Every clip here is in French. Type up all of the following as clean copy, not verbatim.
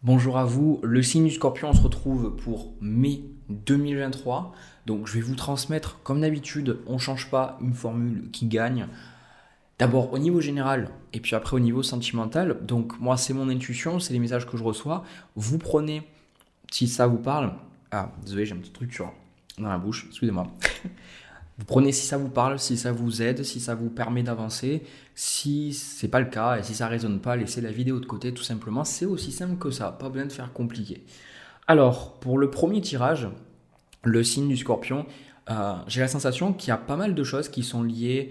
Bonjour à vous, le signe du Scorpion, on se retrouve pour mai 2023. Donc je vais vous transmettre, comme d'habitude, on ne change pas une formule qui gagne. D'abord au niveau général et puis après au niveau sentimental. Donc moi c'est mon intuition, c'est les messages que je reçois. Vous prenez, si ça vous parle. Ah, désolé, j'ai un petit truc dans la bouche, excusez-moi. Vous prenez si ça vous parle, si ça vous aide, si ça vous permet d'avancer. Si c'est pas le cas et si ça résonne pas, laissez la vidéo de côté tout simplement. C'est aussi simple que ça, pas besoin de faire compliqué. Alors, pour le premier tirage, le signe du Scorpion, j'ai la sensation qu'il y a pas mal de choses qui sont liées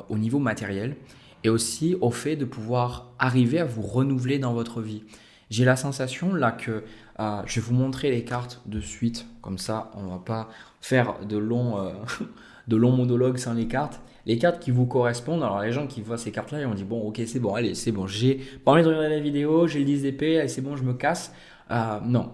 au niveau matériel et aussi au fait de pouvoir arriver à vous renouveler dans votre vie. J'ai la sensation là que je vais vous montrer les cartes de suite, comme ça on va pas faire de longs monologues sans les cartes. Les cartes qui vous correspondent, alors les gens qui voient ces cartes-là, ils vont dire bon ok c'est bon, allez c'est bon, j'ai pas envie de regarder la vidéo, j'ai le 10 d'épée, allez c'est bon je me casse. Non,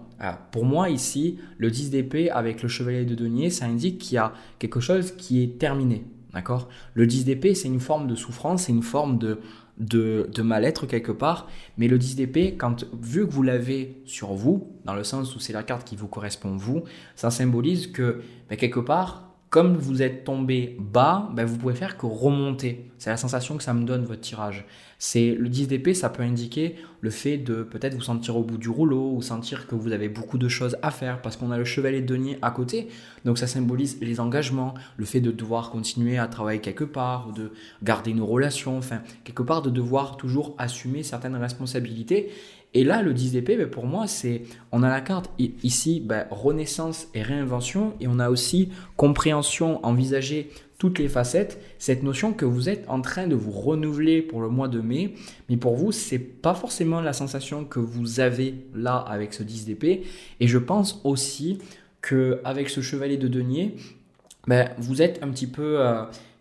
pour moi ici, le 10 d'épée avec le chevalier de denier, ça indique qu'il y a quelque chose qui est terminé. D'accord. Le 10 d'épée, c'est une forme de souffrance, c'est une forme de mal-être quelque part. Mais le 10 d'épée, vu que vous l'avez sur vous, dans le sens où c'est la carte qui vous correspond vous, ça symbolise que quelque part, comme vous êtes tombé bas, vous pouvez faire que remonter. C'est la sensation que ça me donne votre tirage. C'est le 10 d'épée, ça peut indiquer le fait de peut-être vous sentir au bout du rouleau ou sentir que vous avez beaucoup de choses à faire parce qu'on a le chevalier de denier à côté. Donc ça symbolise les engagements, le fait de devoir continuer à travailler quelque part, ou de garder une relation, enfin quelque part de devoir toujours assumer certaines responsabilités. Et là, le 10 d'épée, pour moi, on a la carte ici, renaissance et réinvention, et on a aussi compréhension, envisager toutes les facettes, cette notion que vous êtes en train de vous renouveler pour le mois de mai, mais pour vous, c'est pas forcément la sensation que vous avez là avec ce 10 d'épée, et je pense aussi qu'avec ce chevalier de denier, vous êtes un petit peu...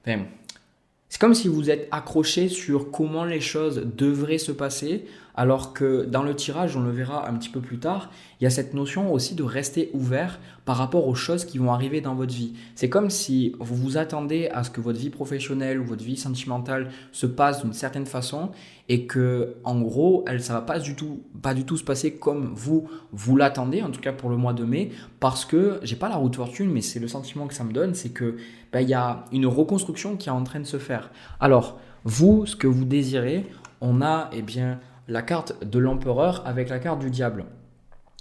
c'est comme si vous êtes accroché sur comment les choses devraient se passer, alors que dans le tirage, on le verra un petit peu plus tard, il y a cette notion aussi de rester ouvert par rapport aux choses qui vont arriver dans votre vie. C'est comme si vous vous attendez à ce que votre vie professionnelle ou votre vie sentimentale se passe d'une certaine façon et que, en gros, ça va pas du tout se passer comme vous l'attendez, en tout cas pour le mois de mai, parce que j'ai pas la roue de fortune, mais c'est le sentiment que ça me donne, c'est que il y a une reconstruction qui est en train de se faire. Alors, vous, ce que vous désirez, on a la carte de l'empereur avec la carte du diable.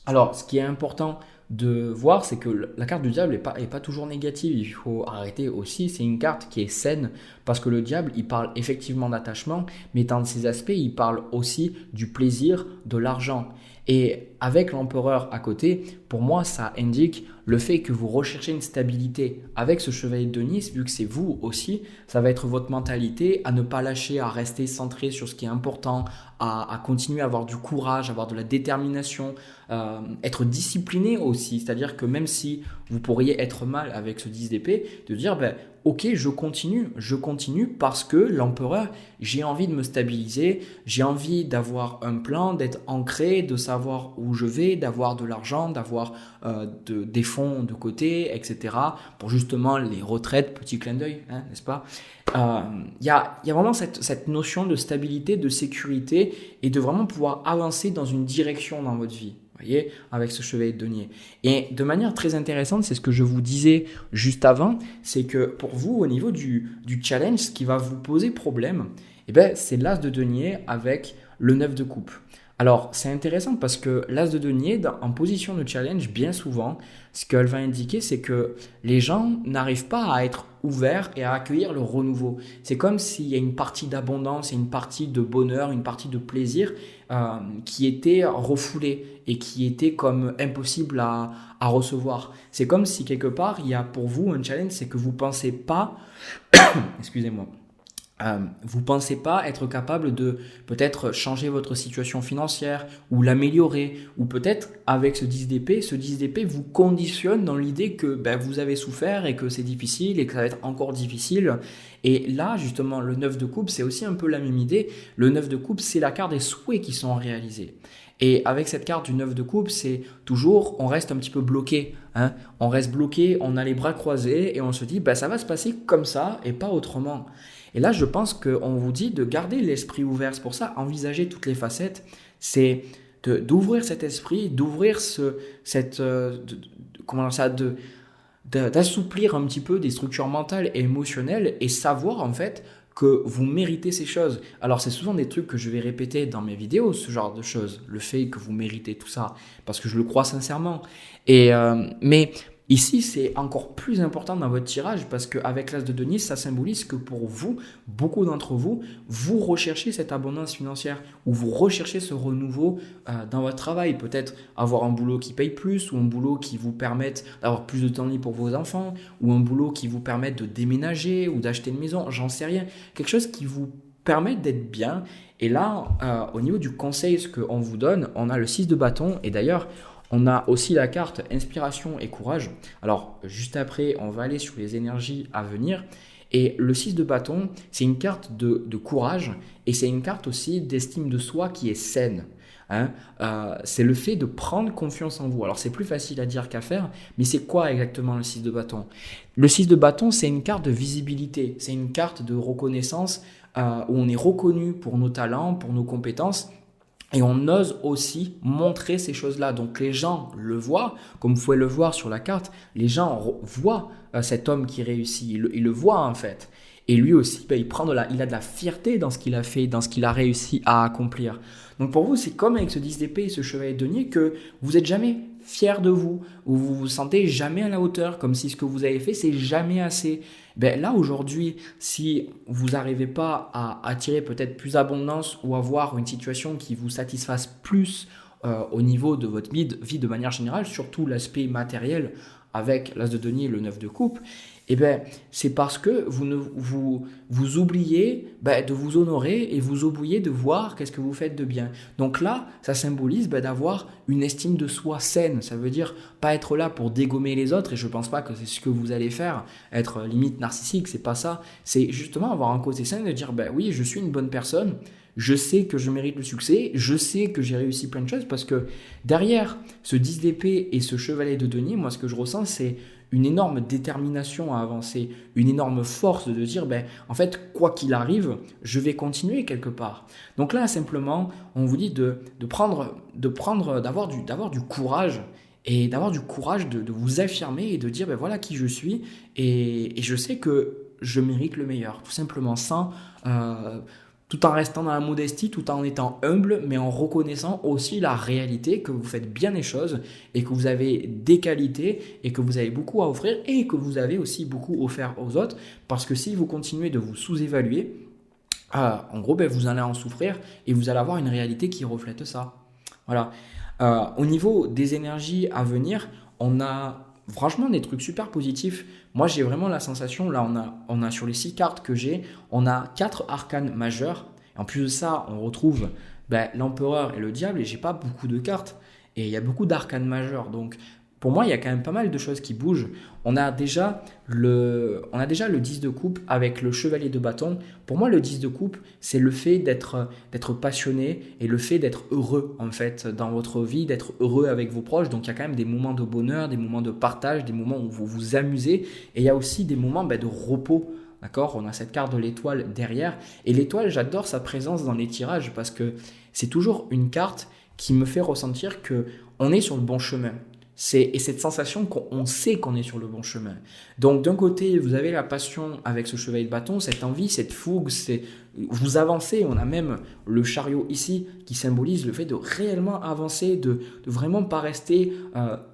Alors, ce qui est important de voir, c'est que la carte du diable est pas toujours négative. Il faut arrêter aussi. C'est une carte qui est saine parce que le diable, il parle effectivement d'attachement, mais dans ses aspects, il parle aussi du plaisir, de l'argent. Et avec l'empereur à côté, pour moi, ça indique le fait que vous recherchez une stabilité. Avec ce chevalier de denier, vu que c'est vous aussi, ça va être votre mentalité à ne pas lâcher, à rester centré sur ce qui est important, à continuer à avoir du courage, avoir de la détermination, être discipliné aussi. C'est-à-dire que même si vous pourriez être mal avec ce 10 d'épée, de dire ok, je continue parce que l'empereur, j'ai envie de me stabiliser, j'ai envie d'avoir un plan, d'être ancré, de savoir où je vais, d'avoir de l'argent, d'avoir des fonds de côté, etc. pour justement les retraites, petit clin d'œil, n'est-ce pas? Il y a vraiment cette notion de stabilité, de sécurité et de vraiment pouvoir avancer dans une direction dans votre vie. Voyez, avec ce chevalier de denier. Et de manière très intéressante, c'est ce que je vous disais juste avant, c'est que pour vous, au niveau du challenge, ce qui va vous poser problème, c'est l'as de denier avec le 9 de coupe. Alors, c'est intéressant parce que l'as de denier, en position de challenge, bien souvent, ce qu'elle va indiquer, c'est que les gens n'arrivent pas à être ouverts et à accueillir le renouveau. C'est comme s'il y a une partie d'abondance et une partie de bonheur, une partie de plaisir qui était refoulée et qui était comme impossible à recevoir. C'est comme si quelque part, il y a pour vous un challenge, c'est que vous ne pensez pas, excusez-moi, vous pensez pas être capable de peut-être changer votre situation financière ou l'améliorer, ou peut-être avec ce 10 d'épée vous conditionne dans l'idée que vous avez souffert et que c'est difficile et que ça va être encore difficile. Et là, justement, le 9 de coupe, c'est aussi un peu la même idée. Le 9 de coupe, c'est la carte des souhaits qui sont réalisés. Et avec cette carte du 9 de coupe, c'est toujours, on reste un petit peu bloqué. On reste bloqué, on a les bras croisés et on se dit, ça va se passer comme ça et pas autrement. Et là, je pense qu'on vous dit de garder l'esprit ouvert. C'est pour ça, envisager toutes les facettes, c'est d'ouvrir cet esprit, d'ouvrir comment ça, d'assouplir un petit peu des structures mentales et émotionnelles et savoir en fait que vous méritez ces choses. Alors c'est souvent des trucs que je vais répéter dans mes vidéos, ce genre de choses, le fait que vous méritez tout ça, parce que je le crois sincèrement. Mais ici, c'est encore plus important dans votre tirage parce qu'avec l'As de denier, ça symbolise que pour vous, beaucoup d'entre vous, vous recherchez cette abondance financière ou vous recherchez ce renouveau dans votre travail. Peut-être avoir un boulot qui paye plus ou un boulot qui vous permette d'avoir plus de temps libre pour vos enfants ou un boulot qui vous permette de déménager ou d'acheter une maison, j'en sais rien. Quelque chose qui vous permet d'être bien. Et là, au niveau du conseil, ce qu'on vous donne, on a le 6 de bâton et d'ailleurs, on a aussi la carte inspiration et courage. Alors, juste après, on va aller sur les énergies à venir. Et le 6 de bâton, c'est une carte de courage et c'est une carte aussi d'estime de soi qui est saine. C'est le fait de prendre confiance en vous. Alors, c'est plus facile à dire qu'à faire, mais c'est quoi exactement le 6 de bâton? Le 6 de bâton, c'est une carte de visibilité. C'est une carte de reconnaissance où on est reconnu pour nos talents, pour nos compétences. Et on ose aussi montrer ces choses-là. Donc les gens le voient, comme vous pouvez le voir sur la carte, les gens voient cet homme qui réussit, ils le voient en fait. Et lui aussi, il a de la fierté dans ce qu'il a fait, dans ce qu'il a réussi à accomplir. Donc pour vous, c'est comme avec ce 10 d'épée et ce chevalier de denier que vous n'êtes jamais fier de vous, ou vous vous sentez jamais à la hauteur, comme si ce que vous avez fait, c'est jamais assez. Là, aujourd'hui, si vous n'arrivez pas à attirer peut-être plus d'abondance ou avoir une situation qui vous satisfasse plus au niveau de votre vie de manière générale, surtout l'aspect matériel avec l'As de denier et le 9 de coupe, c'est parce que vous oubliez de vous honorer et vous oubliez de voir qu'est-ce que vous faites de bien. Donc là, ça symbolise d'avoir une estime de soi saine. Ça veut dire pas être là pour dégommer les autres et je pense pas que c'est ce que vous allez faire, être limite narcissique, c'est pas ça. C'est justement avoir un côté sain de dire oui, je suis une bonne personne. Je sais que je mérite le succès, je sais que j'ai réussi plein de choses parce que derrière ce 10 d'épée et ce chevalet de denier, moi ce que je ressens c'est une énorme détermination à avancer, une énorme force de dire en fait quoi qu'il arrive, je vais continuer quelque part. Donc là simplement, on vous dit d'avoir du courage et d'avoir du courage de vous affirmer et de dire voilà qui je suis et je sais que je mérite le meilleur, tout simplement tout en restant dans la modestie, tout en étant humble, mais en reconnaissant aussi la réalité que vous faites bien les choses et que vous avez des qualités et que vous avez beaucoup à offrir et que vous avez aussi beaucoup offert aux autres parce que si vous continuez de vous sous-évaluer, en gros, vous allez en souffrir et vous allez avoir une réalité qui reflète ça. Voilà. Au niveau des énergies à venir, on a franchement des trucs super positifs. Moi, j'ai vraiment la sensation, là, on a sur les 6 cartes que j'ai, on a 4 arcanes majeurs. Et en plus de ça, on retrouve l'empereur et le diable et j'ai pas beaucoup de cartes. Et il y a beaucoup d'arcanes majeurs. Donc, pour moi, il y a quand même pas mal de choses qui bougent. On a déjà le 10 de coupe avec le chevalier de bâton. Pour moi, le 10 de coupe, c'est le fait d'être passionné et le fait d'être heureux en fait dans votre vie, d'être heureux avec vos proches. Donc, il y a quand même des moments de bonheur, des moments de partage, des moments où vous vous amusez. Et il y a aussi des moments de repos. D'accord ? On a cette carte de l'étoile derrière. Et l'étoile, j'adore sa présence dans les tirages parce que c'est toujours une carte qui me fait ressentir qu'on est sur le bon chemin. Et cette sensation qu'on sait qu'on est sur le bon chemin. Donc d'un côté, vous avez la passion avec ce chevalier de bâton, cette envie, cette fougue, vous avancez. On a même le chariot ici qui symbolise le fait de réellement avancer, de vraiment pas rester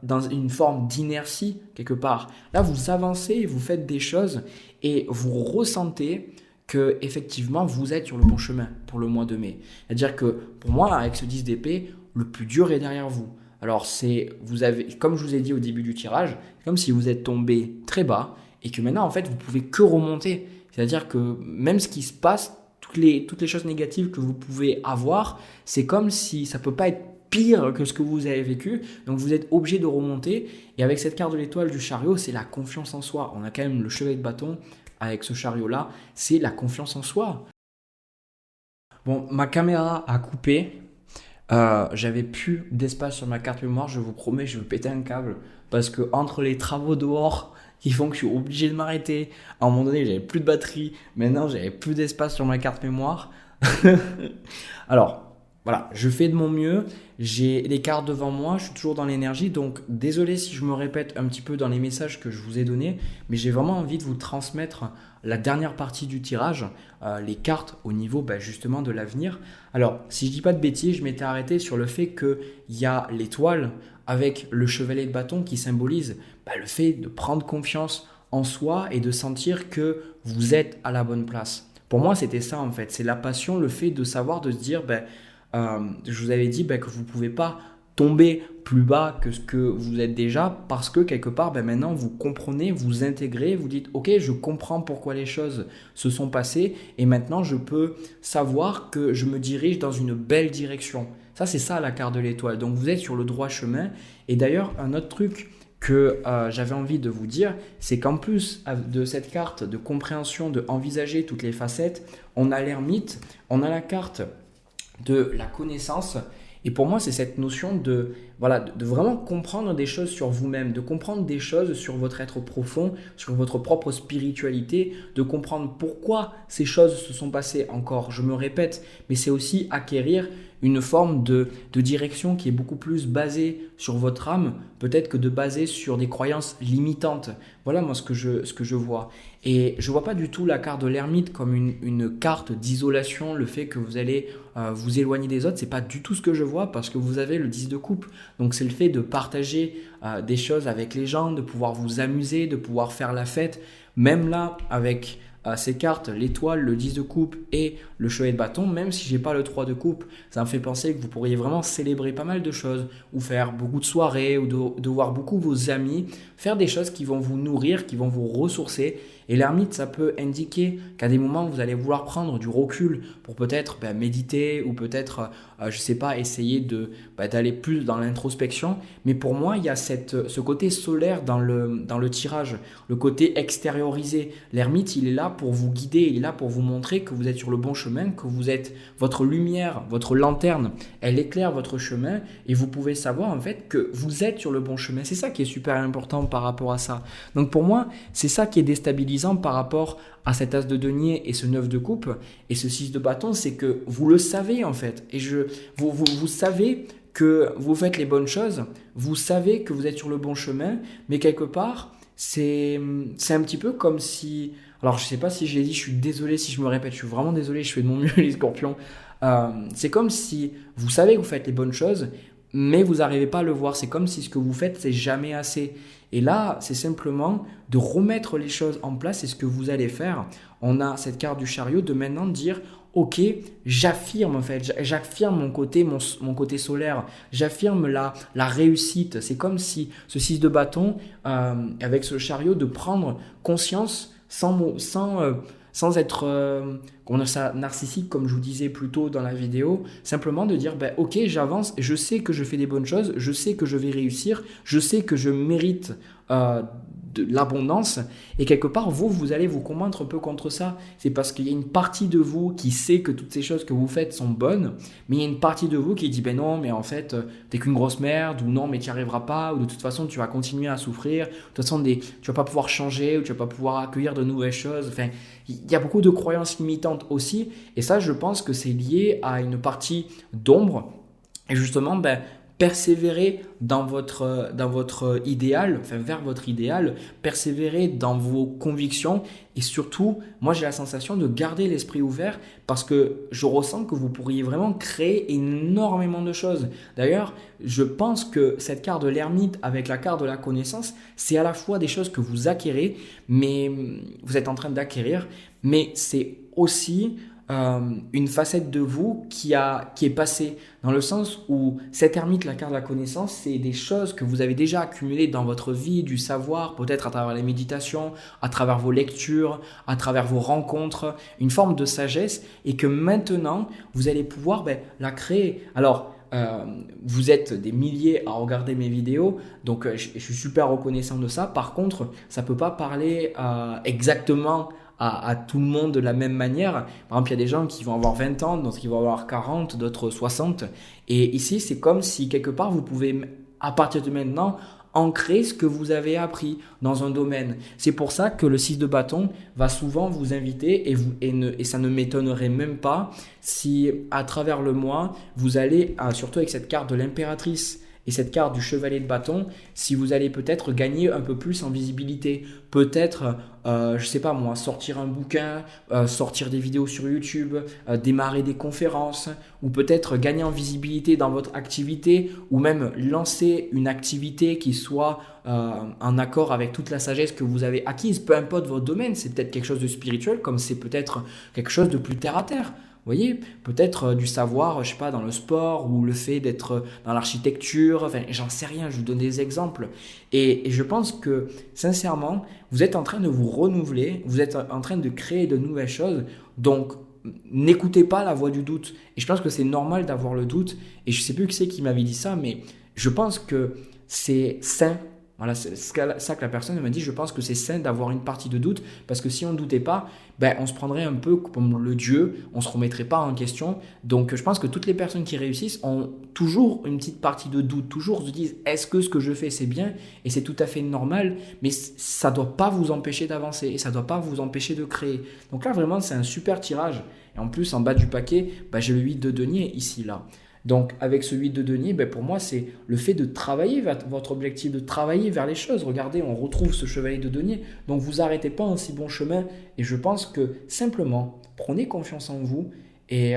dans une forme d'inertie quelque part. Là, vous avancez, vous faites des choses et vous ressentez que effectivement vous êtes sur le bon chemin pour le mois de mai. C'est-à-dire que pour moi, avec ce 10 d'épée, le plus dur est derrière vous. Alors, comme je vous ai dit au début du tirage, c'est comme si vous êtes tombé très bas et que maintenant, en fait, vous pouvez que remonter. C'est-à-dire que même ce qui se passe, toutes les choses négatives que vous pouvez avoir, c'est comme si ça ne peut pas être pire que ce que vous avez vécu. Donc, vous êtes obligé de remonter. Et avec cette carte de l'étoile du chariot, c'est la confiance en soi. On a quand même le chevalier de bâton avec ce chariot-là. C'est la confiance en soi. Bon, ma caméra a coupé. J'avais plus d'espace sur ma carte mémoire, je vous promets, je vais péter un câble parce que entre les travaux dehors qui font que je suis obligé de m'arrêter, à un moment donné j'avais plus de batterie, maintenant j'avais plus d'espace sur ma carte mémoire. Alors voilà, je fais de mon mieux, j'ai les cartes devant moi, je suis toujours dans l'énergie, donc désolé si je me répète un petit peu dans les messages que je vous ai donnés, mais j'ai vraiment envie de vous transmettre la dernière partie du tirage, les cartes au niveau justement de l'avenir. Alors, si je dis pas de bêtises, je m'étais arrêté sur le fait qu'il y a l'étoile avec le chevalet de bâton qui symbolise le fait de prendre confiance en soi et de sentir que vous êtes à la bonne place. Pour moi, c'était ça en fait, c'est la passion, le fait de savoir, de se dire, je vous avais dit que vous ne pouvez pas tomber plus bas que ce que vous êtes déjà parce que quelque part, maintenant, vous comprenez, vous intégrez, vous dites, ok, je comprends pourquoi les choses se sont passées et maintenant, je peux savoir que je me dirige dans une belle direction. Ça, c'est ça la carte de l'étoile. Donc, vous êtes sur le droit chemin. Et d'ailleurs, un autre truc que j'avais envie de vous dire, c'est qu'en plus de cette carte de compréhension, de envisager toutes les facettes, on a l'ermite, on a la carte de la connaissance. Et pour moi, c'est cette notion de vraiment comprendre des choses sur vous-même, de comprendre des choses sur votre être profond, sur votre propre spiritualité, de comprendre pourquoi ces choses se sont passées encore. Je me répète, mais c'est aussi acquérir une forme de direction qui est beaucoup plus basée sur votre âme, peut-être que de baser sur des croyances limitantes. Voilà moi ce que je vois. Et je ne vois pas du tout la carte de l'ermite comme une carte d'isolation, le fait que vous allez vous éloigner des autres. Ce n'est pas du tout ce que je vois parce que vous avez le 10 de coupe. Donc c'est le fait de partager des choses avec les gens, de pouvoir vous amuser, de pouvoir faire la fête. Même là, avec ces cartes, l'étoile, le 10 de coupe et le chevalet de bâton, même si j'ai pas le 3 de coupe, ça me fait penser que vous pourriez vraiment célébrer pas mal de choses ou faire beaucoup de soirées ou de voir beaucoup vos amis, faire des choses qui vont vous nourrir, qui vont vous ressourcer. Et l'ermite, ça peut indiquer qu'à des moments, vous allez vouloir prendre du recul pour peut-être méditer ou peut-être, je sais pas, essayer d'aller plus dans l'introspection. Mais pour moi, il y a ce côté solaire dans le tirage, le côté extériorisé. L'ermite, il est là pour vous guider, il est là pour vous montrer que vous êtes sur le bon chemin, que vous êtes votre lumière, votre lanterne, elle éclaire votre chemin et vous pouvez savoir en fait que vous êtes sur le bon chemin. C'est ça qui est super important par rapport à ça. Donc pour moi, c'est ça qui est déstabilisant par rapport à cet as de denier et ce 9 de coupe et ce 6 de bâton, c'est que vous le savez en fait. Et vous savez que vous faites les bonnes choses, vous savez que vous êtes sur le bon chemin, mais quelque part, c'est un petit peu comme si... Alors je ne sais pas si je l'ai dit, je suis désolé si je me répète, je suis vraiment désolé, je fais de mon mieux les scorpions. C'est comme si vous savez que vous faites les bonnes choses, mais vous n'arrivez pas à le voir. C'est comme si ce que vous faites, c'est jamais assez. Et là, c'est simplement de remettre les choses en place. C'est ce que vous allez faire. On a cette carte du chariot de maintenant dire, ok, j'affirme en fait, j'affirme mon côté solaire, j'affirme la réussite. C'est comme si ce 6 de bâton, avec ce chariot, de prendre conscience sans être narcissique comme je vous disais plus tôt dans la vidéo, simplement de dire ok, j'avance, je sais que je fais des bonnes choses, je sais que je vais réussir, je sais que je mérite de l'abondance et quelque part vous allez vous combattre un peu contre ça. C'est parce qu'il y a une partie de vous qui sait que toutes ces choses que vous faites sont bonnes, mais il y a une partie de vous qui dit non, mais en fait t'es qu'une grosse merde, ou non mais tu n'y arriveras pas, ou de toute façon tu vas continuer à souffrir, de toute façon tu vas pas pouvoir changer, ou tu vas pas pouvoir accueillir de nouvelles choses. Enfin, il y a beaucoup de croyances limitantes aussi, et ça je pense que c'est lié à une partie d'ombre. Et justement persévérer dans votre idéal, enfin vers votre idéal, persévérer dans vos convictions et surtout, moi j'ai la sensation de garder l'esprit ouvert parce que je ressens que vous pourriez vraiment créer énormément de choses. D'ailleurs, je pense que cette carte de l'ermite avec la carte de la connaissance, c'est à la fois des choses que vous acquérez, mais vous êtes en train d'acquérir, mais c'est aussi une facette de vous qui est passée, dans le sens où cette ermite, la carte de la connaissance, c'est des choses que vous avez déjà accumulées dans votre vie, du savoir, peut-être à travers les méditations, à travers vos lectures, à travers vos rencontres, une forme de sagesse, et que maintenant, vous allez pouvoir la créer. Alors, vous êtes des milliers à regarder mes vidéos, donc je suis super reconnaissant de ça. Par contre, ça ne peut pas parler exactement à tout le monde de la même manière. Par exemple, il y a des gens qui vont avoir 20 ans, d'autres qui vont avoir 40, d'autres 60. Et ici, c'est comme si quelque part, vous pouvez, à partir de maintenant, ancrer ce que vous avez appris dans un domaine. C'est pour ça que le 6 de bâton va souvent vous inviter et ça ne m'étonnerait même pas si à travers le mois, vous allez, surtout avec cette carte de l'impératrice et cette carte du chevalier de bâton, si vous allez peut-être gagner un peu plus en visibilité, peut-être, je sais pas moi, sortir un bouquin, sortir des vidéos sur YouTube, démarrer des conférences, ou peut-être gagner en visibilité dans votre activité, ou même lancer une activité qui soit en accord avec toute la sagesse que vous avez acquise, peu importe votre domaine, c'est peut-être quelque chose de spirituel, comme c'est peut-être quelque chose de plus terre à terre. Vous voyez, peut-être du savoir, je sais pas, dans le sport ou le fait d'être dans l'architecture, enfin, j'en sais rien, je vous donne des exemples. Et je pense que, sincèrement, vous êtes en train de vous renouveler, vous êtes en train de créer de nouvelles choses, donc n'écoutez pas la voix du doute. Et je pense que c'est normal d'avoir le doute, et je sais plus qui c'est qui m'avait dit ça, mais je pense que c'est sain. Voilà, c'est ça que la personne m'a dit. Je pense que c'est sain d'avoir une partie de doute parce que si on ne doutait pas, on se prendrait un peu comme le Dieu, on ne se remettrait pas en question. Donc, je pense que toutes les personnes qui réussissent ont toujours une petite partie de doute, toujours se disent est-ce que ce que je fais c'est bien? Et c'est tout à fait normal, mais ça ne doit pas vous empêcher d'avancer et ça ne doit pas vous empêcher de créer. Donc là, vraiment, c'est un super tirage. Et en plus, en bas du paquet, j'ai le 8 de denier ici, là. Donc, avec ce 8 de denier, pour moi, c'est le fait de travailler vers votre objectif, de travailler vers les choses. Regardez, on retrouve ce chevalier de denier. Donc, vous n'arrêtez pas un si bon chemin. Et je pense que simplement, prenez confiance en vous et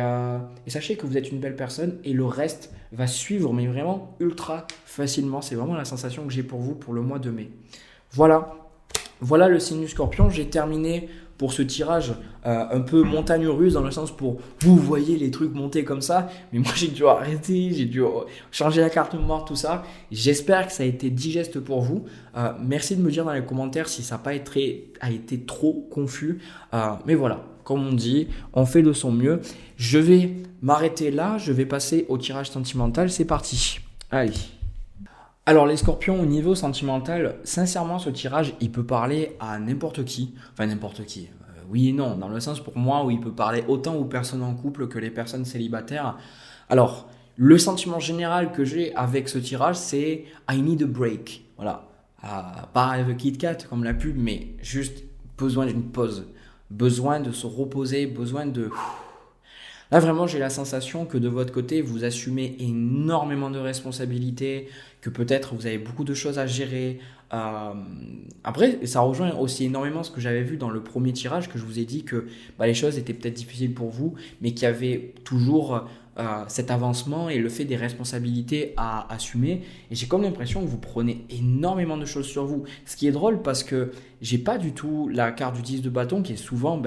sachez que vous êtes une belle personne et le reste va suivre, mais vraiment ultra facilement. C'est vraiment la sensation que j'ai pour vous pour le mois de mai. Voilà le signe du Scorpion. J'ai terminé pour ce tirage un peu montagne russe dans le sens pour vous voyez les trucs monter comme ça, mais moi j'ai dû arrêter, j'ai dû changer la carte mémoire, tout ça. J'espère que ça a été digeste pour vous. Merci de me dire dans les commentaires si ça n'a pas été trop confus, mais voilà, comme on dit, on fait de son mieux. Je vais m'arrêter là, je vais passer au tirage sentimental, c'est parti. Allez. Alors les scorpions au niveau sentimental, sincèrement ce tirage il peut parler à n'importe qui, enfin n'importe qui, oui et non, dans le sens pour moi où il peut parler autant aux personnes en couple que les personnes célibataires. Alors le sentiment général que j'ai avec ce tirage c'est I need a break, voilà, pas avec Kit Kat comme la pub mais juste besoin d'une pause, besoin de se reposer, besoin de... Là, vraiment, j'ai la sensation que de votre côté, vous assumez énormément de responsabilités, que peut-être vous avez beaucoup de choses à gérer. Après, ça rejoint aussi énormément ce que j'avais vu dans le premier tirage, que je vous ai dit que les choses étaient peut-être difficiles pour vous, mais qu'il y avait toujours cet avancement et le fait des responsabilités à assumer. Et j'ai comme l'impression que vous prenez énormément de choses sur vous. Ce qui est drôle parce que j'ai pas du tout la carte du 10 de bâton qui est souvent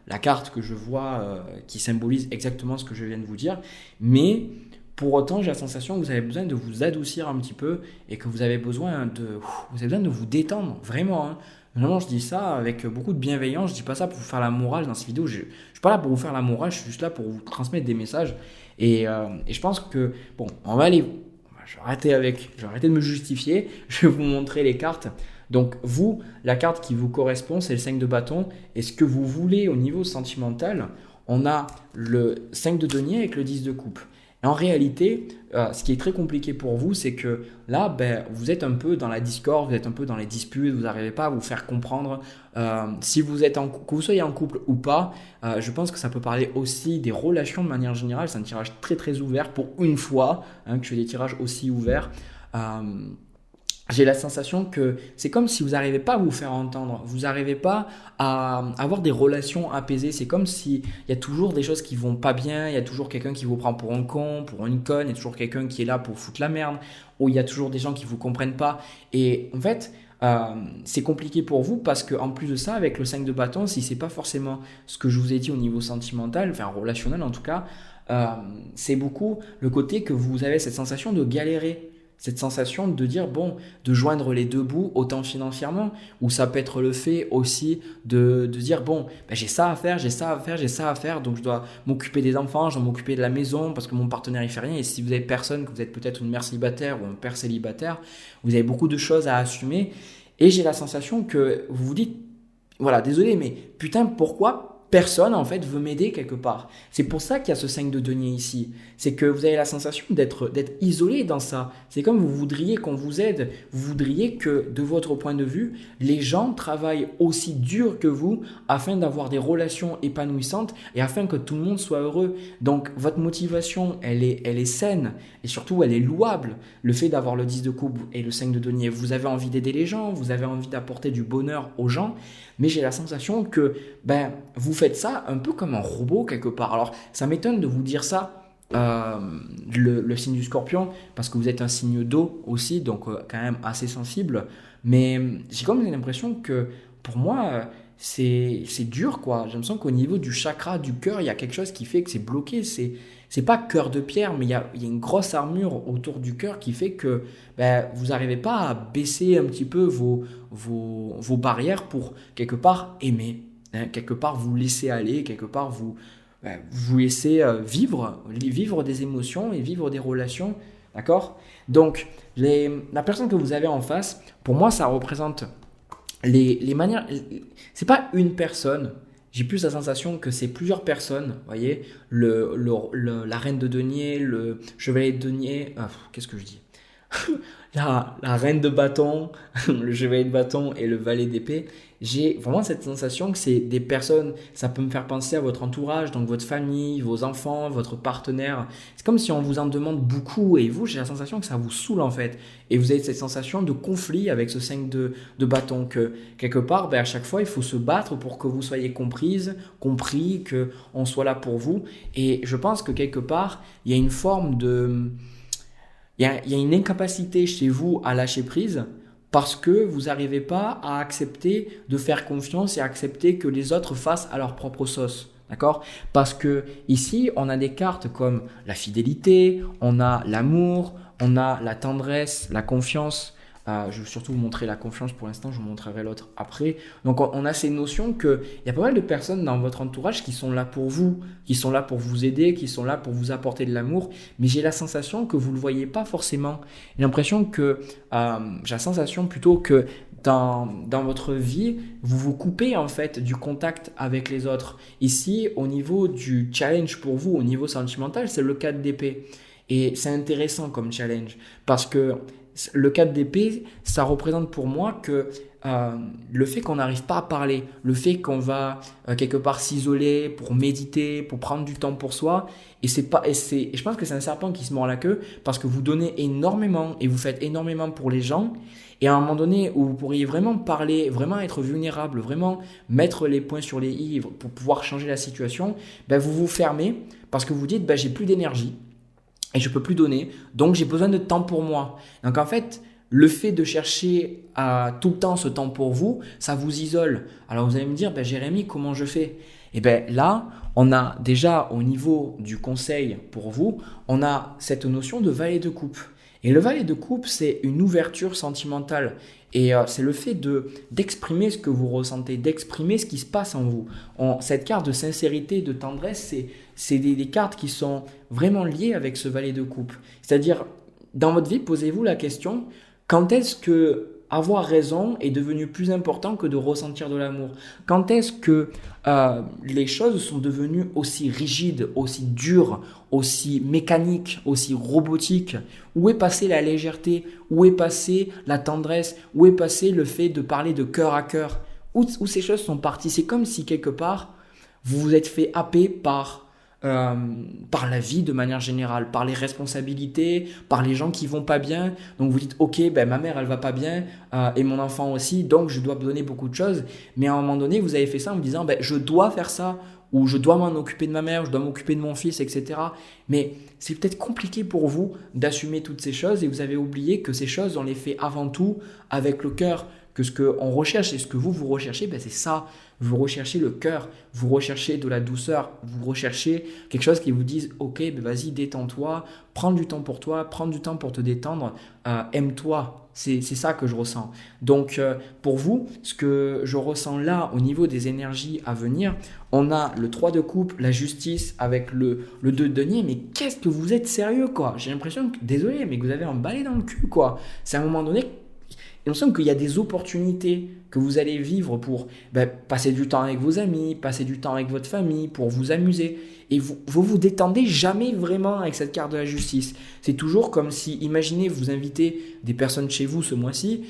la carte que je vois qui symbolise exactement ce que je viens de vous dire. Mais pour autant, j'ai la sensation que vous avez besoin de vous adoucir un petit peu et que vous avez besoin de vous détendre, vraiment. Hein. Vraiment, je dis ça avec beaucoup de bienveillance. Je dis pas ça pour vous faire la morale dans cette vidéo. Je suis pas là pour vous faire la morale, je suis juste là pour vous transmettre des messages. Et je pense que, bon, on va aller... Je vais arrêter de me justifier. Je vais vous montrer les cartes. Donc vous, la carte qui vous correspond, c'est le 5 de bâton. Et ce que vous voulez au niveau sentimental, on a le 5 de denier avec le 10 de coupe. Et en réalité, ce qui est très compliqué pour vous, c'est que là, vous êtes un peu dans la discorde, vous êtes un peu dans les disputes, vous n'arrivez pas à vous faire comprendre. Si vous êtes que vous soyez en couple ou pas, je pense que ça peut parler aussi des relations de manière générale. C'est un tirage très très ouvert pour une fois que je fais des tirages aussi ouverts. J'ai la sensation que c'est comme si vous n'arrivez pas à vous faire entendre, vous n'arrivez pas à avoir des relations apaisées. C'est comme s'il y a toujours des choses qui vont pas bien, il y a toujours quelqu'un qui vous prend pour un con, pour une conne, il y a toujours quelqu'un qui est là pour foutre la merde, ou il y a toujours des gens qui vous comprennent pas. Et en fait, c'est compliqué pour vous parce qu'en plus de ça, avec le 5 de bâton, si c'est pas forcément ce que je vous ai dit au niveau sentimental, enfin relationnel en tout cas, c'est beaucoup le côté que vous avez cette sensation de galérer. Cette sensation de dire, de joindre les deux bouts, autant financièrement, ou ça peut être le fait aussi de dire, j'ai ça à faire, donc je dois m'occuper des enfants, je dois m'occuper de la maison parce que mon partenaire il fait rien. Et si vous avez personne, que vous êtes peut-être une mère célibataire ou un père célibataire, vous avez beaucoup de choses à assumer. Et j'ai la sensation que vous vous dites, voilà, désolé, mais putain, pourquoi personne en fait veut m'aider quelque part. C'est pour ça qu'il y a ce 5 de denier ici. C'est que vous avez la sensation d'être isolé dans ça. C'est comme vous voudriez qu'on vous aide. Vous voudriez que, de votre point de vue, les gens travaillent aussi dur que vous afin d'avoir des relations épanouissantes et afin que tout le monde soit heureux. Donc, votre motivation, elle est saine et surtout, elle est louable. Le fait d'avoir le 10 de coupe et le 5 de denier, vous avez envie d'aider les gens, vous avez envie d'apporter du bonheur aux gens, mais j'ai la sensation que vous faites ça un peu comme un robot quelque part. Alors, ça m'étonne de vous dire ça, le signe du Scorpion, parce que vous êtes un signe d'eau aussi, donc quand même assez sensible. Mais j'ai comme l'impression que pour moi, c'est dur quoi. J'ai l'impression qu'au niveau du chakra du cœur, il y a quelque chose qui fait que c'est bloqué. C'est pas cœur de pierre, mais il y a une grosse armure autour du cœur qui fait que vous n'arrivez pas à baisser un petit peu vos barrières pour quelque part aimer, hein, quelque part vous laisser aller, quelque part vous laisser vivre des émotions et vivre des relations, d'accord? Donc, la personne que vous avez en face, pour moi, ça représente les manières. C'est pas une personne. J'ai plus la sensation que c'est plusieurs personnes. Vous voyez, la reine de denier, le chevalier de denier. Qu'est-ce que je dis? La reine de bâton, le chevalier de bâton et le valet d'épée. J'ai vraiment cette sensation que c'est des personnes, ça peut me faire penser à votre entourage, donc votre famille, vos enfants, votre partenaire. C'est comme si on vous en demande beaucoup et vous, j'ai la sensation que ça vous saoule en fait. Et vous avez cette sensation de conflit avec ce 5 de bâton, que quelque part, à chaque fois, il faut se battre pour que vous soyez compris, qu'on soit là pour vous. Et je pense que quelque part, il y a une forme de... Il y a une incapacité chez vous à lâcher prise parce que vous n'arrivez pas à accepter de faire confiance et à accepter que les autres fassent à leur propre sauce. D'accord? Parce que ici, on a des cartes comme la fidélité, on a l'amour, on a la tendresse, la confiance. Je vais surtout vous montrer la confiance pour l'instant, je vous montrerai l'autre après. Donc on a ces notions qu'il y a pas mal de personnes dans votre entourage qui sont là pour vous, qui sont là pour vous aider, qui sont là pour vous apporter de l'amour, mais j'ai la sensation que vous ne le voyez pas forcément. J'ai l'impression que, j'ai la sensation plutôt que dans votre vie, vous vous coupez en fait du contact avec les autres. Ici, au niveau du challenge pour vous, au niveau sentimental, c'est le 4 d'épée. Et c'est intéressant comme challenge parce que le 4 d'épée, ça représente pour moi que le fait qu'on n'arrive pas à parler, le fait qu'on va quelque part s'isoler pour méditer, pour prendre du temps pour soi, et je pense que c'est un serpent qui se mord la queue parce que vous donnez énormément et vous faites énormément pour les gens, et à un moment donné où vous pourriez vraiment parler, vraiment être vulnérable, vraiment mettre les points sur les i pour pouvoir changer la situation, vous vous fermez parce que vous dites j'ai plus d'énergie. Et je peux plus donner, donc j'ai besoin de temps pour moi. Donc en fait, le fait de chercher à tout le temps ce temps pour vous, ça vous isole. Alors vous allez me dire, Jérémy, comment je fais? Et là, on a déjà au niveau du conseil pour vous, on a cette notion de valet de coupe. Et le valet de coupe, c'est une ouverture sentimentale. Et c'est le fait d'exprimer ce que vous ressentez, d'exprimer ce qui se passe en vous. Cette carte de sincérité, de tendresse, c'est des cartes qui sont vraiment liées avec ce valet de coupe. C'est-à-dire, dans votre vie, posez-vous la question, quand est-ce que avoir raison est devenu plus important que de ressentir de l'amour? Quand est-ce que les choses sont devenues aussi rigides, aussi dures, aussi mécaniques, aussi robotiques? Où est passée la légèreté? Où est passée la tendresse? Où est passé le fait de parler de cœur à cœur? Où ces choses sont parties? C'est comme si quelque part, vous vous êtes fait happer par la vie de manière générale, par les responsabilités, par les gens qui vont pas bien. Donc vous dites ok, ma mère elle va pas bien et mon enfant aussi, donc je dois donner beaucoup de choses. Mais à un moment donné, vous avez fait ça en vous disant je dois faire ça, ou je dois m'en occuper de ma mère, je dois m'occuper de mon fils, etc. Mais c'est peut-être compliqué pour vous d'assumer toutes ces choses et vous avez oublié que ces choses, on les fait avant tout avec le cœur, que ce qu'on recherche et ce que vous recherchez, c'est ça. Vous recherchez le cœur, vous recherchez de la douceur, vous recherchez quelque chose qui vous dise ok, vas-y, détends-toi, prends du temps pour toi, prends du temps pour te détendre, aime-toi. C'est ça que je ressens. Donc pour vous, ce que je ressens là au niveau des énergies à venir, on a le 3 de coupe, la justice avec le 2 de denier, mais qu'est-ce que vous êtes sérieux quoi? J'ai l'impression que, désolé, mais que vous avez un balai dans le cul quoi. C'est à un moment donné, l'impression qu'il y a des opportunités que vous allez vivre pour passer du temps avec vos amis, passer du temps avec votre famille, pour vous amuser. Et vous détendez jamais vraiment avec cette carte de la justice. C'est toujours comme si, imaginez, vous invitez des personnes chez vous ce mois-ci,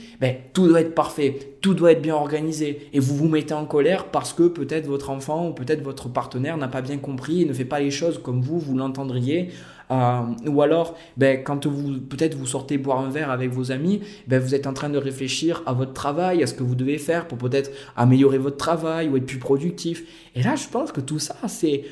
tout doit être parfait, tout doit être bien organisé. Et vous vous mettez en colère parce que peut-être votre enfant ou peut-être votre partenaire n'a pas bien compris et ne fait pas les choses comme vous l'entendriez. Ou alors, quand peut-être vous sortez boire un verre avec vos amis, vous êtes en train de réfléchir à votre travail, à ce que vous devez faire pour peut-être améliorer votre travail ou être plus productif. Et là, je pense que tout ça, c'est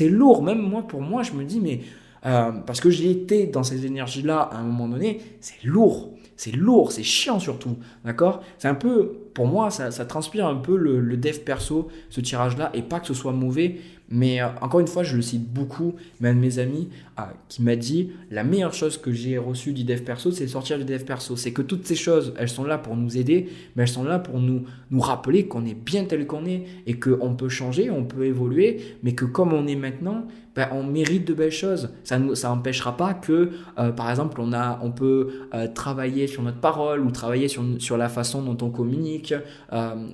lourd. Même moi, pour moi, je me dis, mais parce que j'ai été dans ces énergies-là à un moment donné, c'est lourd, c'est chiant surtout, d'accord? C'est un peu, pour moi, ça transpire un peu le dev perso, ce tirage-là, et pas que ce soit mauvais, mais encore une fois, je le cite beaucoup, mais un de mes amis qui m'a dit, la meilleure chose que j'ai reçue du dev perso, c'est de sortir du dev perso. C'est que toutes ces choses, elles sont là pour nous aider, mais elles sont là pour nous rappeler qu'on est bien tel qu'on est, et qu'on peut changer, on peut évoluer, mais que comme on est maintenant, on mérite de belles choses. Ça n'empêchera pas que, par exemple, on peut travailler sur notre parole ou travailler sur la façon dont on communique.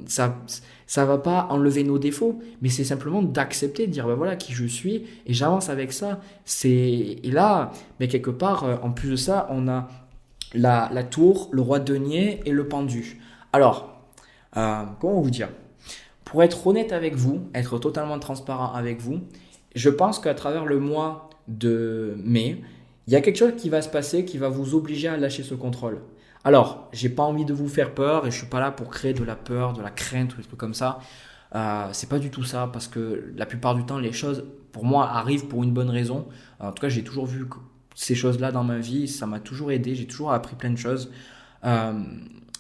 Ça va pas enlever nos défauts, mais c'est simplement d'accepter, de dire voilà qui je suis et j'avance avec ça. Et là, mais quelque part, en plus de ça, on a la tour, le roi de denier et le pendu. Alors, comment vous dire? Pour être honnête avec vous, être totalement transparent avec vous, je pense qu'à travers le mois de mai, il y a quelque chose qui va se passer qui va vous obliger à lâcher ce contrôle. Alors, j'ai pas envie de vous faire peur et je suis pas là pour créer de la peur, de la crainte ou des trucs comme ça. C'est pas du tout ça parce que la plupart du temps, les choses, pour moi, arrivent pour une bonne raison. En tout cas, j'ai toujours vu ces choses-là dans ma vie, ça m'a toujours aidé, j'ai toujours appris plein de choses.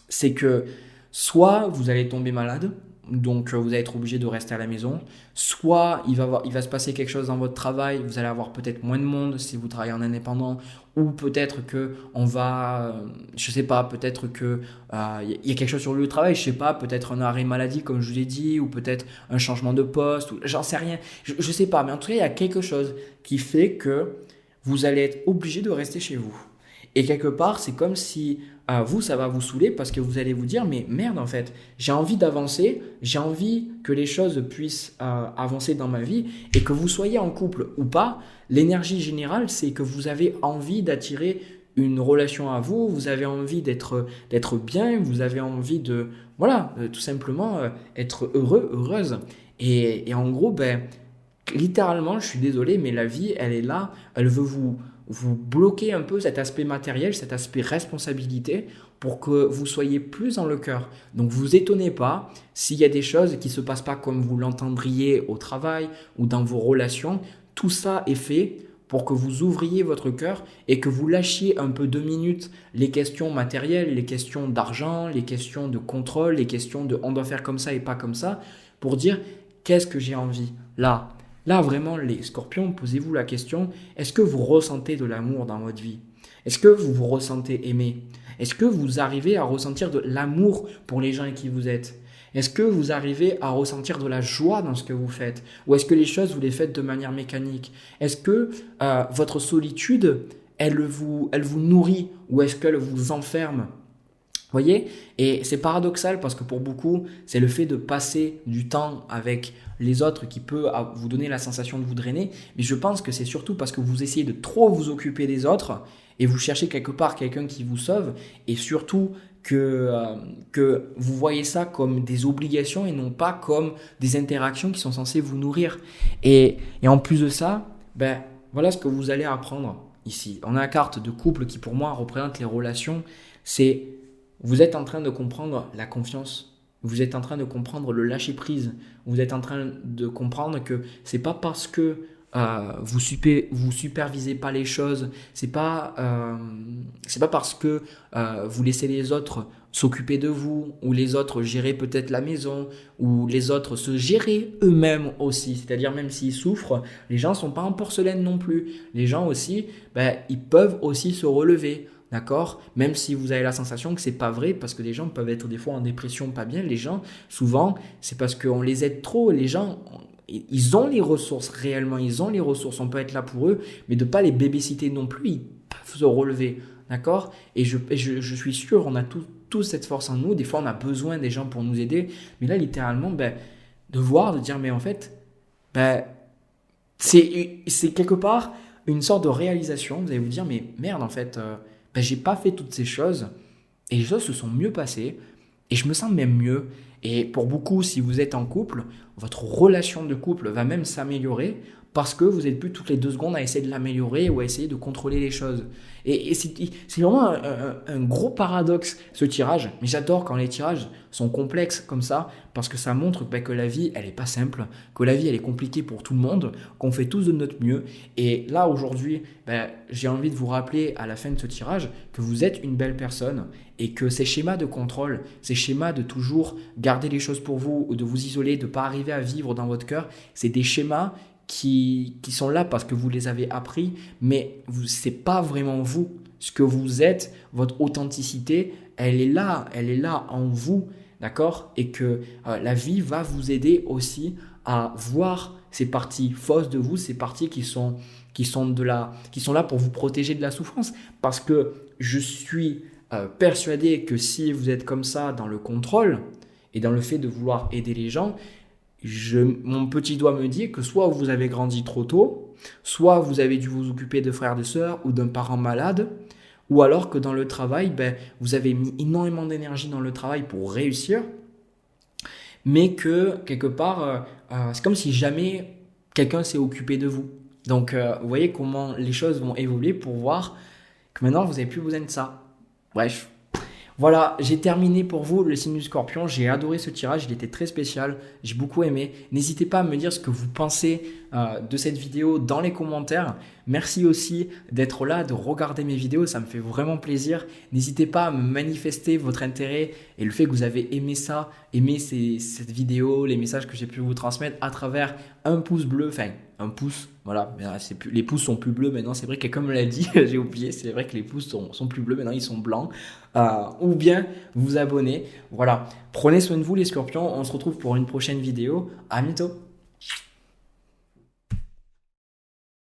C'est que soit vous allez tomber malade, donc vous allez être obligé de rester à la maison, soit il va se passer quelque chose dans votre travail, vous allez avoir peut-être moins de monde si vous travaillez en indépendant, ou peut-être que je sais pas, peut-être que y a quelque chose sur le travail, je sais pas, peut-être un arrêt maladie comme je vous l'ai dit, ou peut-être un changement de poste, ou j'en sais rien, je sais pas, mais en tout cas il y a quelque chose qui fait que vous allez être obligé de rester chez vous. Et quelque part, c'est comme si ça va vous saouler parce que vous allez vous dire, mais merde en fait, j'ai envie d'avancer, j'ai envie que les choses puissent avancer dans ma vie et que vous soyez en couple ou pas, l'énergie générale, c'est que vous avez envie d'attirer une relation à vous, vous avez envie d'être bien, vous avez envie de, tout simplement être heureux, heureuse. Et en gros, littéralement, je suis désolé, mais la vie, elle est là, elle veut vous bloquez un peu cet aspect matériel, cet aspect responsabilité pour que vous soyez plus dans le cœur. Donc vous étonnez pas s'il y a des choses qui ne se passent pas comme vous l'entendriez au travail ou dans vos relations. Tout ça est fait pour que vous ouvriez votre cœur et que vous lâchiez un peu 2 minutes les questions matérielles, les questions d'argent, les questions de contrôle, les questions de on doit faire comme ça et pas comme ça, pour dire qu'est-ce que j'ai envie là. Là, vraiment, les scorpions, posez-vous la question, est-ce que vous ressentez de l'amour dans votre vie? Est-ce que vous vous ressentez aimé? Est-ce que vous arrivez à ressentir de l'amour pour les gens avec qui vous êtes? Est-ce que vous arrivez à ressentir de la joie dans ce que vous faites? Ou est-ce que les choses, vous les faites de manière mécanique? Est-ce que votre solitude, elle vous nourrit ou est-ce qu'elle vous enferme? Vous voyez? Et c'est paradoxal parce que pour beaucoup, c'est le fait de passer du temps avec les autres qui peut vous donner la sensation de vous drainer. Mais je pense que c'est surtout parce que vous essayez de trop vous occuper des autres et vous cherchez quelque part quelqu'un qui vous sauve et surtout que vous voyez ça comme des obligations et non pas comme des interactions qui sont censées vous nourrir. Et en plus de ça, voilà ce que vous allez apprendre ici. On a la carte de couple qui pour moi représente les relations. C'est vous êtes en train de comprendre la confiance, vous êtes en train de comprendre le lâcher prise, vous êtes en train de comprendre que c'est pas parce que vous supervisez pas les choses, c'est pas parce que vous laissez les autres s'occuper de vous ou les autres gérer peut-être la maison ou les autres se gérer eux-mêmes aussi, c'est-à-dire même s'ils souffrent, les gens sont pas en porcelaine non plus, les gens aussi, ils peuvent aussi se relever. D'accord? Même si vous avez la sensation que c'est pas vrai, parce que les gens peuvent être des fois en dépression, pas bien. Les gens, souvent, c'est parce qu'on les aide trop. Les gens, ils ont les ressources réellement, ils ont les ressources. On peut être là pour eux, mais de pas les babysitter non plus. Ils peuvent se relever. d'accord? Et je suis sûr, on a tous cette force en nous. Des fois, on a besoin des gens pour nous aider. Mais là, littéralement, de voir, de dire, mais en fait, ben, c'est quelque part une sorte de réalisation. Vous allez vous dire, mais merde, en fait, j'ai pas fait toutes ces choses et les choses se sont mieux passées et je me sens même mieux. Et pour beaucoup, si vous êtes en couple, votre relation de couple va même s'améliorer parce que vous n'êtes plus toutes les 2 secondes à essayer de l'améliorer ou à essayer de contrôler les choses. Et c'est vraiment un gros paradoxe, ce tirage. Mais j'adore quand les tirages sont complexes comme ça, parce que ça montre que la vie, elle n'est pas simple, que la vie, elle est compliquée pour tout le monde, qu'on fait tous de notre mieux. Et là, aujourd'hui, j'ai envie de vous rappeler à la fin de ce tirage que vous êtes une belle personne et que ces schémas de contrôle, ces schémas de toujours garder les choses pour vous ou de vous isoler, de ne pas arriver à vivre dans votre cœur, c'est des schémas qui sont là parce que vous les avez appris, mais ce n'est pas vraiment vous. Ce que vous êtes, votre authenticité, elle est là en vous, d'accord? Et que la vie va vous aider aussi à voir ces parties fausses de vous, ces parties qui sont là pour vous protéger de la souffrance. Parce que je suis persuadé que si vous êtes comme ça dans le contrôle et dans le fait de vouloir aider les gens, mon petit doigt me dit que soit vous avez grandi trop tôt, soit vous avez dû vous occuper de frères et de sœurs ou d'un parent malade, ou alors que dans le travail, vous avez mis énormément d'énergie dans le travail pour réussir, mais que quelque part, c'est comme si jamais quelqu'un s'est occupé de vous. Donc, vous voyez comment les choses vont évoluer pour voir que maintenant, vous n'avez plus besoin de ça. Bref. Voilà, j'ai terminé pour vous le signe du Scorpion. J'ai adoré ce tirage, il était très spécial. J'ai beaucoup aimé. N'hésitez pas à me dire ce que vous pensez de cette vidéo dans les commentaires. Merci aussi d'être là, de regarder mes vidéos, ça me fait vraiment plaisir. N'hésitez pas à me manifester votre intérêt et le fait que vous avez aimé ça, aimé cette vidéo, les messages que j'ai pu vous transmettre à travers un pouce bleu, enfin un pouce, voilà, les pouces sont plus bleus maintenant, c'est vrai que comme me l'a dit, j'ai oublié, c'est vrai que les pouces sont plus bleus, maintenant ils sont blancs, ou bien vous abonner, voilà. Prenez soin de vous les scorpions, on se retrouve pour une prochaine vidéo, à bientôt.